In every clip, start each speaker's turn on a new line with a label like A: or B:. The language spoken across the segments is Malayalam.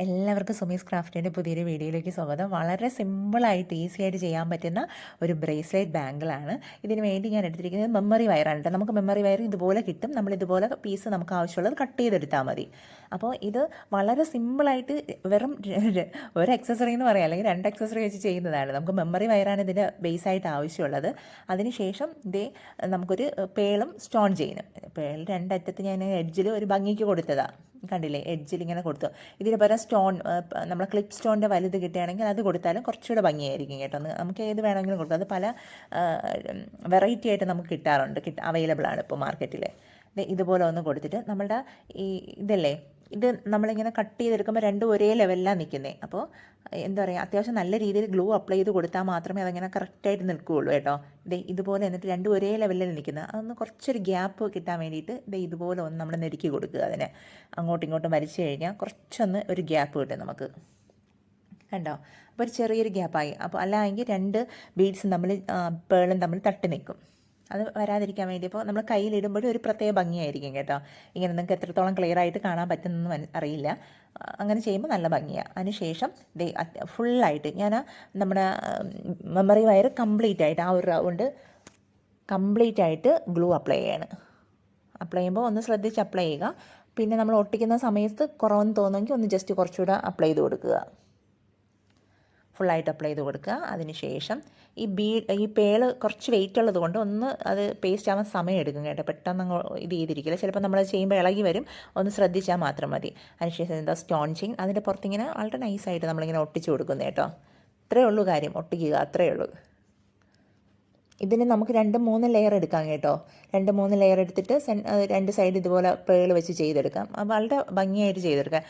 A: എല്ലാവർക്കും സുമീസ് ക്രാഫ്റ്റിൻ്റെ പുതിയൊരു വീഡിയോയിലേക്ക് സ്വാഗതം. വളരെ സിമ്പിളായിട്ട് ഈസി ആയിട്ട് ചെയ്യാൻ പറ്റുന്ന ഒരു ബ്രേസ്ലെറ്റ് ബാങ്കിളാണ്. ഇതിന് വേണ്ടി ഞാൻ എടുത്തിരിക്കുന്നത് മെമ്മറി വയറാണ് കേട്ടോ. നമുക്ക് മെമ്മറി വയർ ഇതുപോലെ കിട്ടും. നമ്മൾ ഇതുപോലെ പീസ് നമുക്ക് ആവശ്യമുള്ളത് കട്ട് ചെയ്തെടുത്താൽ മതി. അപ്പോൾ ഇത് വളരെ സിമ്പിളായിട്ട് വെറും ഒരു അക്സസറി എന്ന് പറയാം, അല്ലെങ്കിൽ 2 അക്സസറി വെച്ച് ചെയ്യുന്നതാണ്. നമുക്ക് മെമ്മറി വയറാണ് ഇതിൻ്റെ ബേസായിട്ട് ആവശ്യമുള്ളത്. അതിനുശേഷം നമുക്കൊരു പേളും സ്റ്റോൺ ചെയിനും. പേൾ 2 അറ്റത്ത് ഞാൻ എഡ്ജിൽ ഒരു ഭംഗിക്ക് കൊടുത്തതാണ്, കണ്ടില്ലേ, എഡ്ജിൽ ഇങ്ങനെ കൊടുത്തു. ഇതിന് പകരം സ്റ്റോൺ, നമ്മളെ ക്ലിപ്പ് സ്റ്റോണിൻ്റെ വലുത് കിട്ടുകയാണെങ്കിൽ അത് കൊടുത്താലും കുറച്ചുകൂടെ ഭംഗിയായിരിക്കും കേട്ടോ. നമുക്ക് ഏത് വേണമെങ്കിലും കൊടുക്കാം. അത് പല വെറൈറ്റി ആയിട്ട് നമുക്ക് കിട്ടാറുണ്ട്, അവൈലബിൾ ആണ് ഇപ്പോൾ മാർക്കറ്റിൽ. ഇതുപോലെ ഒന്ന് കൊടുത്തിട്ട് നമ്മളുടെ ഇതല്ലേ, ഇത് നമ്മളിങ്ങനെ കട്ട് ചെയ്തെടുക്കുമ്പോൾ രണ്ടും ഒരേ ലെവലിലാണ് നിൽക്കുന്നത്. അപ്പോൾ എന്താ പറയുക, അത്യാവശ്യം നല്ല രീതിയിൽ ഗ്ലൂ അപ്ലൈ ചെയ്ത് കൊടുത്താൽ മാത്രമേ അതങ്ങനെ കറക്റ്റായിട്ട് നിൽക്കുകയുള്ളൂ കേട്ടോ. ഇതുപോലെ എന്നിട്ട് രണ്ടും ഒരേ ലെവലിൽ നിൽക്കുന്നത്, അതൊന്ന് കുറച്ചൊരു ഗ്യാപ്പ് കിട്ടാൻ വേണ്ടിയിട്ട് ഇതുപോലെ ഒന്ന് നമ്മൾ നെരുക്കി കൊടുക്കുക. അതിനെ അങ്ങോട്ടും ഇങ്ങോട്ടും വലിച്ചു കഴിഞ്ഞാൽ കുറച്ചൊന്ന് ഒരു ഗ്യാപ്പ് കിട്ടും നമുക്ക്, കണ്ടോ. അപ്പോൾ ഒരു ചെറിയൊരു ഗ്യാപ്പായി. അപ്പോൾ അല്ലെങ്കിൽ 2 ബീഡ്സും തമ്മിൽ പേളും തമ്മിൽ തട്ടി നിൽക്കും. അത് വരാതിരിക്കാൻ വേണ്ടി ഇപ്പോൾ നമ്മൾ കയ്യിലിടുമ്പോഴും ഒരു പ്രത്യേക ഭംഗിയായിരിക്കും കേട്ടോ. ഇങ്ങനെ നിങ്ങൾക്ക് എത്രത്തോളം ക്ലിയർ ആയിട്ട് കാണാൻ പറ്റുന്നതെന്ന് അറിയില്ല. അങ്ങനെ ചെയ്യുമ്പോൾ നല്ല ഭംഗിയാണ്. അതിനുശേഷം ഫുള്ളായിട്ട് ഞാൻ നമ്മുടെ മെമ്മറി വയർ കംപ്ലീറ്റ് ആയിട്ട് ആ ഒരു റൗണ്ട് കംപ്ലീറ്റ് ആയിട്ട് ഗ്ലൂ അപ്ലൈ ചെയ്യാണ്. അപ്ലൈ ചെയ്യുമ്പോൾ ഒന്ന് ശ്രദ്ധിച്ച് അപ്ലൈ ചെയ്യുക. പിന്നെ നമ്മൾ ഒട്ടിക്കുന്ന സമയത്ത് കുറവെന്ന് തോന്നുമെങ്കിൽ ഒന്ന് ജസ്റ്റ് കുറച്ചുകൂടെ അപ്ലൈ ചെയ്ത് കൊടുക്കുക. ഫുള്ളായിട്ട് അപ്ലൈ ചെയ്ത് കൊടുക്കുക. അതിനുശേഷം ഈ പേള് കുറച്ച് വെയിറ്റ് ഉള്ളത് കൊണ്ട് ഒന്ന് അത് പേസ്റ്റ് ആവാൻ സമയം എടുക്കും കേട്ടോ. പെട്ടെന്ന് അങ്ങ് ഇത് ചെയ്തിരിക്കില്ല. ചിലപ്പോൾ നമ്മൾ ചെയ്യുമ്പോൾ ഇളകി വരും, ഒന്ന് ശ്രദ്ധിച്ചാൽ മാത്രം മതി. അതിനുശേഷം എന്താ സ്റ്റോൺ ചെയിൻ, അതിൻ്റെ പുറത്തിങ്ങനെ വളരെ നൈസായിട്ട് നമ്മളിങ്ങനെ ഒട്ടിച്ച് കൊടുക്കുന്നത് കേട്ടോ. ഇത്രയേ ഉള്ളൂ കാര്യം, ഒട്ടിക്കുക, അത്രയേ ഉള്ളൂ. ഇതിന് നമുക്ക് 2-3 ലെയർ എടുക്കാം കേട്ടോ. 2-3 ലെയർ എടുത്തിട്ട് 2 സൈഡ് ഇതുപോലെ പേൾ വെച്ച് ചെയ്തെടുക്കാം. വളരെ ഭംഗിയായിട്ട് ചെയ്തെടുക്കാം.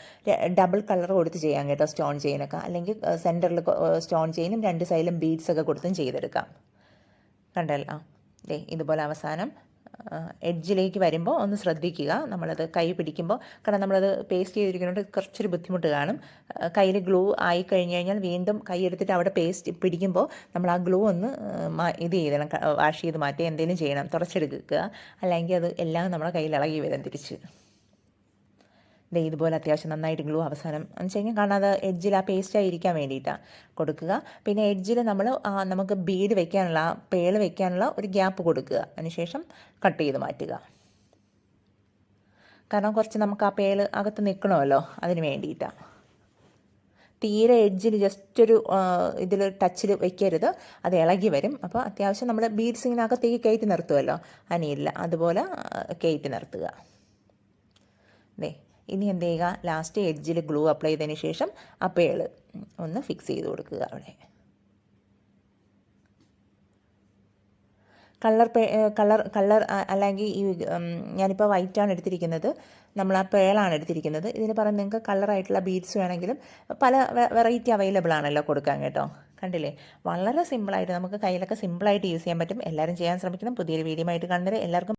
A: ഡബിൾ കളർ കൊടുത്ത് ചെയ്യാം കേട്ടോ സ്റ്റോൺ ചെയിനൊക്കെ. അല്ലെങ്കിൽ സെൻറ്ററിൽ സ്റ്റോൺ ചെയിനും 2 സൈഡിലും ബീഡ്സൊക്കെ കൊടുത്തും ചെയ്തെടുക്കാം. കണ്ടല്ലോ, ഇതുപോലെ അവസാനം എഡ്ജിലേക്ക് വരുമ്പോൾ ഒന്ന് ശ്രദ്ധിക്കുക. നമ്മളത് കൈ പിടിക്കുമ്പോൾ, കാരണം നമ്മളത് പേസ്റ്റ് ചെയ്തിരിക്കുന്നതുകൊണ്ട് കുറച്ചൊരു ബുദ്ധിമുട്ട് കാണും. കയ്യിൽ ഗ്ലൂ ആയി കഴിഞ്ഞ് കഴിഞ്ഞാൽ വീണ്ടും കൈ എടുത്തിട്ട് അവിടെ പേസ്റ്റ് പിടിക്കുമ്പോൾ നമ്മൾ ആ ഗ്ലൂ ഒന്ന് ഇത് ചെയ്യണം, വാഷ് ചെയ്ത് മാറ്റി എന്തെങ്കിലും ചെയ്യണം, തുടച്ചെടുക്കുക. അല്ലെങ്കിൽ അത് എല്ലാം നമ്മുടെ കയ്യിൽ ഇളകി വരും തിരിച്ച്. ഇതുപോലെ അത്യാവശ്യം നന്നായിട്ട് ഗ്ലൂ അവസാനം എന്ന് വെച്ച് കഴിഞ്ഞാൽ കാണാതെ എഡ്ജിൽ ആ പേസ്റ്റായി ഇരിക്കാൻ വേണ്ടിയിട്ടാണ് കൊടുക്കുക. പിന്നെ എഡ്ജിൽ നമുക്ക് ബീഡ് വെക്കാനുള്ള, പേള് വെക്കാനുള്ള ഒരു ഗ്യാപ്പ് കൊടുക്കുക. അതിനുശേഷം കട്ട് ചെയ്ത് മാറ്റുക. കാരണം കുറച്ച് നമുക്ക് ആ പേള് അകത്ത് നിൽക്കണമല്ലോ, അതിന് വേണ്ടിയിട്ടാണ്. തീരെ എഡ്ജിൽ ജസ്റ്റ് ഒരു ഇതിൽ ടച്ചിൽ വെക്കരുത്, അത് ഇളകി വരും. അപ്പോൾ അത്യാവശ്യം നമ്മൾ ബീഡ്സിനകത്തേക്ക് കയറ്റി നിർത്തുമല്ലോ, അനിയില്ല, അതുപോലെ കയറ്റി നിർത്തുക. ഇനി എന്ത് ചെയ്യുക, ലാസ്റ്റ് എഡ്ജിൽ ഗ്ലൂ അപ്ലൈ ചെയ്തതിന് ശേഷം ആ പേള് ഒന്ന് ഫിക്സ് ചെയ്ത് കൊടുക്കുക അവിടെ. കളർ അല്ലെങ്കിൽ ഞാനിപ്പോൾ വൈറ്റാണ് എടുത്തിരിക്കുന്നത്, നമ്മൾ ആ പേളാണ് എടുത്തിരിക്കുന്നത്. ഇതിന് പറഞ്ഞ് നിങ്ങൾക്ക് കളറായിട്ടുള്ള ബീഡ്സ് വേണമെങ്കിലും പല വെറൈറ്റി അവൈലബിൾ ആണല്ലോ കൊടുക്കാൻ കേട്ടോ. കണ്ടില്ലേ, വളരെ സിമ്പിളായിട്ട് നമുക്ക് കയ്യിലൊക്കെ സിമ്പിളായിട്ട് യൂസ് ചെയ്യാൻ പറ്റും. എല്ലാവരും ചെയ്യാൻ ശ്രമിക്കണം. പുതിയൊരു വീഡിയോ ആയിട്ട് കാണുന്നത് എല്ലാവർക്കും